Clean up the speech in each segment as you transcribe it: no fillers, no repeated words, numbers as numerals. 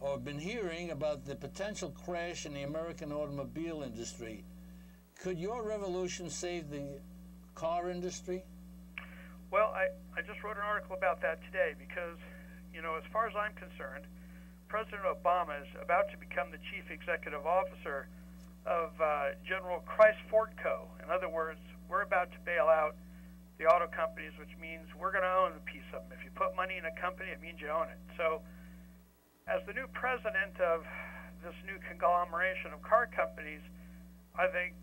or been hearing about the potential crash in the American automobile industry. Could your revolution save the car industry? Well, I just wrote an article about that today because, you know, as far as I'm concerned, President Obama is about to become the chief executive officer of General Chrysler Ford Co. In other words, we're about to bail out the auto companies, which means we're going to own a piece of them. If you put money in a company, it means you own it. So as the new president of this new conglomeration of car companies, I think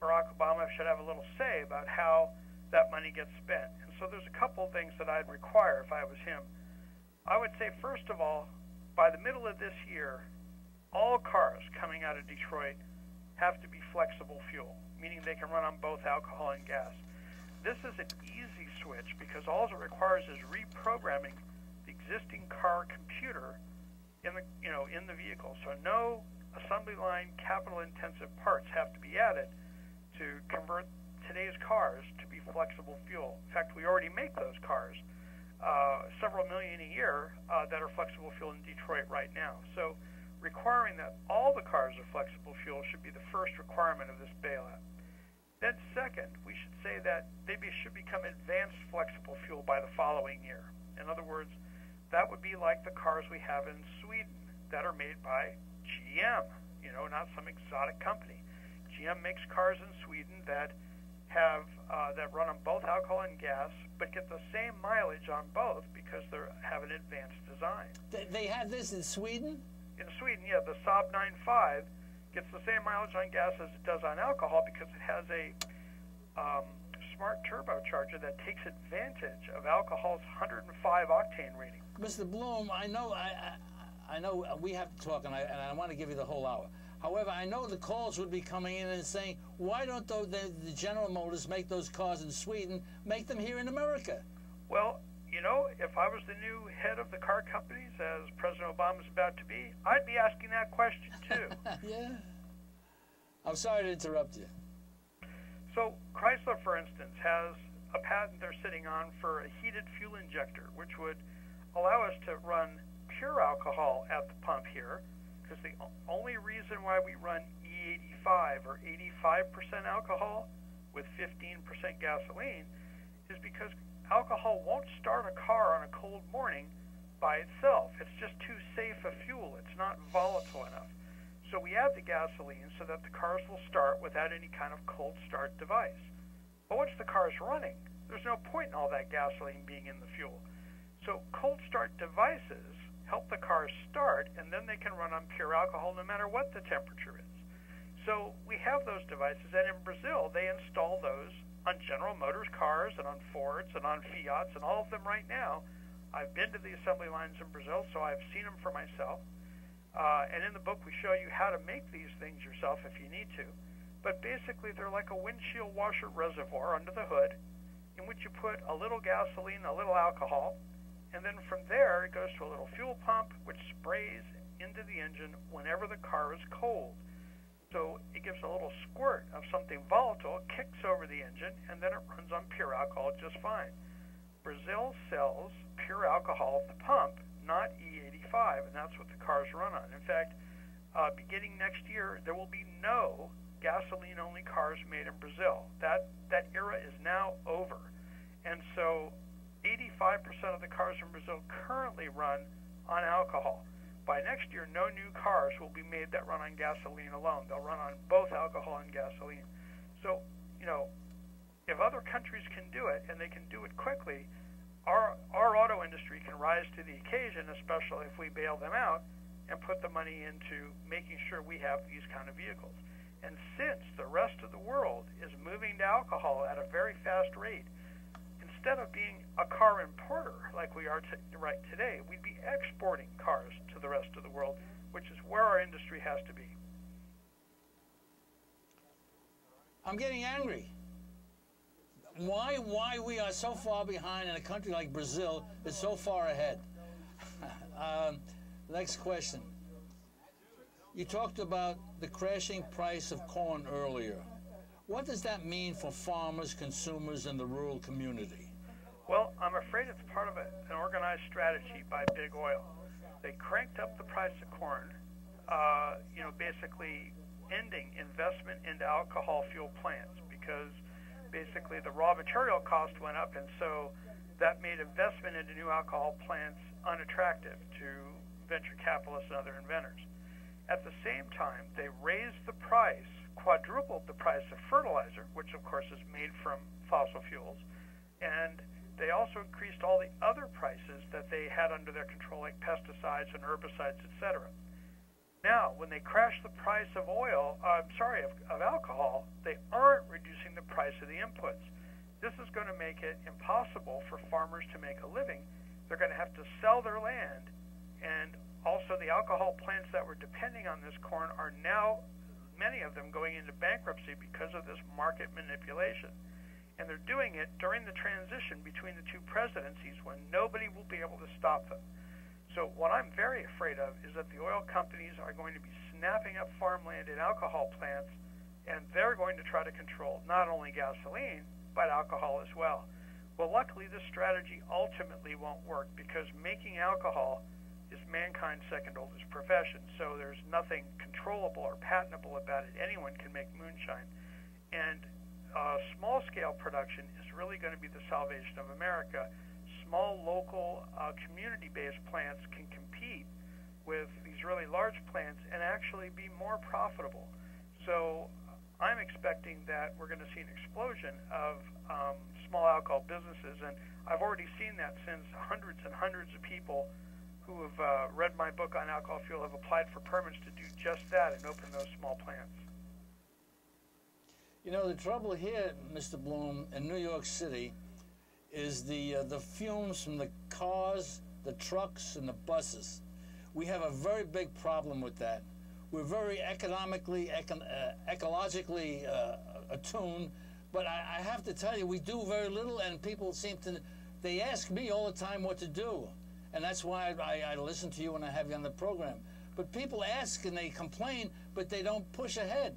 Barack Obama should have a little say about how that money gets spent. And so there's a couple of things that I'd require if I was him. I would say, first of all, by the middle of this year, all cars coming out of Detroit have to be flexible fuel, meaning they can run on both alcohol and gas. This is an easy switch because all it requires is reprogramming the existing car computer in the vehicle. So no assembly line capital-intensive parts have to be added to convert today's cars to be flexible fuel. In fact, we already make those cars, several million a year, that are flexible fuel in Detroit right now. So requiring that all the cars are flexible fuel should be the first requirement of this bailout. Then second, we should say that they should become advanced flexible fuel by the following year. In other words, that would be like the cars we have in Sweden that are made by GM, not some exotic company. GM makes cars in Sweden that have that run on both alcohol and gas, but get the same mileage on both because they have an advanced design. They have this in Sweden? In Sweden, yeah, the Saab 9.5 gets the same mileage on gas as it does on alcohol because it has a smart turbocharger that takes advantage of alcohol's 105 octane rating. Mr. Bloom, I know we have to talk, and I want to give you the whole hour. However, I know the calls would be coming in and saying, why don't the General Motors make those cars in Sweden, make them here in America? Well, if I was the new head of the car companies, as President Obama's about to be, I'd be asking that question too. Yeah. I'm sorry to interrupt you. So Chrysler, for instance, has a patent they're sitting on for a heated fuel injector, which would allow us to run pure alcohol at the pump here, because the only reason why we run E85 or 85% alcohol with 15% gasoline is because alcohol won't start a car on a cold morning by itself. It's just too safe a fuel. It's not volatile enough. So we add the gasoline so that the cars will start without any kind of cold start device. But once the car is running, there's no point in all that gasoline being in the fuel. So cold start devices help the cars start, and then they can run on pure alcohol no matter what the temperature is. So we have those devices, and in Brazil they install those on General Motors cars and on Fords and on Fiats and all of them right now. I've been to the assembly lines in Brazil, so I've seen them for myself. And in the book we show you how to make these things yourself if you need to. But basically they're like a windshield washer reservoir under the hood in which you put a little gasoline, a little alcohol, and then from there it goes to a little fuel pump which sprays into the engine whenever the car is cold. So it gives a little squirt of something volatile, kicks over the engine, and then it runs on pure alcohol just fine. Brazil sells pure alcohol at the pump, not E85, and that's what the cars run on. In fact, beginning next year, there will be no gasoline-only cars made in Brazil. That era is now over. And so 85% of the cars in Brazil currently run on alcohol. By next year, no new cars will be made that run on gasoline alone. They'll run on both alcohol and gasoline. So, if other countries can do it, and they can do it quickly, our auto industry can rise to the occasion, especially if we bail them out and put the money into making sure we have these kind of vehicles. And since the rest of the world is moving to alcohol at a very fast rate, instead of being a car importer like we are right today, we'd be exporting cars to the rest of the world, which is where our industry has to be. I'm getting angry. Why we are so far behind and a country like Brazil is so far ahead. Next question. You talked about the crashing price of corn earlier. What does that mean for farmers, consumers, and the rural community? Well, I'm afraid it's part of an organized strategy by Big Oil. They cranked up the price of corn, basically ending investment into alcohol fuel plants because basically the raw material cost went up, and so that made investment into new alcohol plants unattractive to venture capitalists and other inventors. At the same time, they raised the price, quadrupled the price of fertilizer, which of course is made from fossil fuels, and they also increased all the other prices that they had under their control, like pesticides and herbicides, etc. Now, when they crash the price of of alcohol, they aren't reducing the price of the inputs. This is going to make it impossible for farmers to make a living. They're going to have to sell their land, and also the alcohol plants that were depending on this corn are now, many of them, going into bankruptcy because of this market manipulation. And they're doing it during the transition between the two presidencies when nobody will be able to stop them. So what I'm very afraid of is that the oil companies are going to be snapping up farmland and alcohol plants, and they're going to try to control not only gasoline, but alcohol as well. Well, luckily, this strategy ultimately won't work because making alcohol is mankind's second oldest profession. So there's nothing controllable or patentable about it. Anyone can make moonshine. And small-scale production is really going to be the salvation of America. Small, local, community-based plants can compete with these really large plants and actually be more profitable. So I'm expecting that we're going to see an explosion of small alcohol businesses, and I've already seen that since hundreds and hundreds of people who have read my book on alcohol fuel have applied for permits to do just that and open those small plants. You know, the trouble here, Mr. Bloom, in New York City is the fumes from the cars, the trucks, and the buses. We have a very big problem with that. We're very ecologically attuned, but I have to tell you, we do very little, and people seem to, they ask me all the time what to do, and that's why I listen to you when I have you on the program. But people ask and they complain, but they don't push ahead.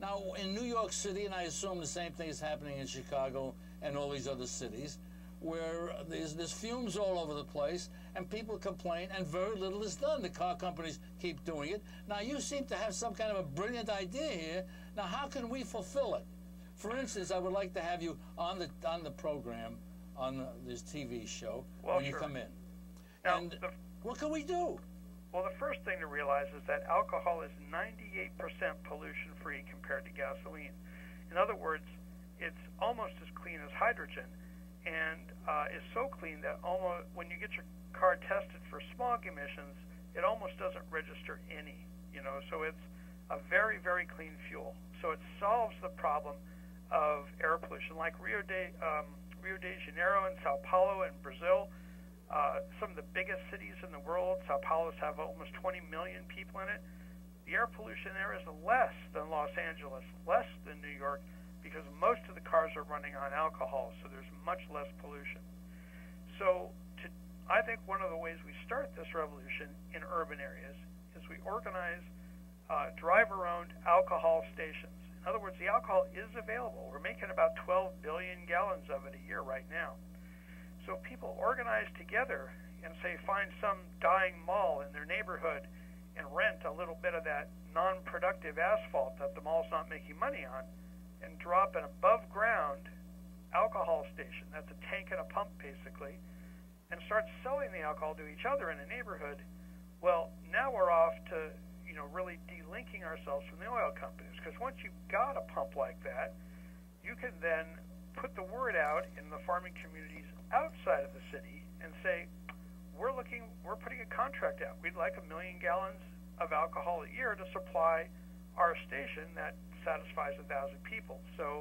Now, in New York City, and I assume the same thing is happening in Chicago and all these other cities, where there's fumes all over the place, and people complain, and very little is done. The car companies keep doing it. Now, you seem to have some kind of a brilliant idea here. Now, how can we fulfill it? For instance, I would like to have you on the program, on this TV show, when you come in. Now, and what can we do? Well, the first thing to realize is that alcohol is 98% pollution-free compared to gasoline. In other words, it's almost as clean as hydrogen, and is so clean that almost when you get your car tested for smog emissions, it almost doesn't register any. So it's a very, very clean fuel. So it solves the problem of air pollution, like Rio de Janeiro and Sao Paulo in Brazil. Some of the biggest cities in the world, Sao Paulo's have almost 20 million people in it. The air pollution there is less than Los Angeles, less than New York, because most of the cars are running on alcohol, so there's much less pollution. So I think one of the ways we start this revolution in urban areas is we organize driver-owned alcohol stations. In other words, the alcohol is available. We're making about 12 billion gallons of it a year right now. So people organize together and say find some dying mall in their neighborhood and rent a little bit of that non-productive asphalt that the mall's not making money on and drop an above-ground alcohol station, that's a tank and a pump basically, and start selling the alcohol to each other in a neighborhood. Well, now we're off to really delinking ourselves from the oil companies, because once you've got a pump like that, you can then put the word out in the farming communities outside of the city and say, we're putting a contract out. We'd like 1 million gallons of alcohol a year to supply our station that satisfies 1,000 people. So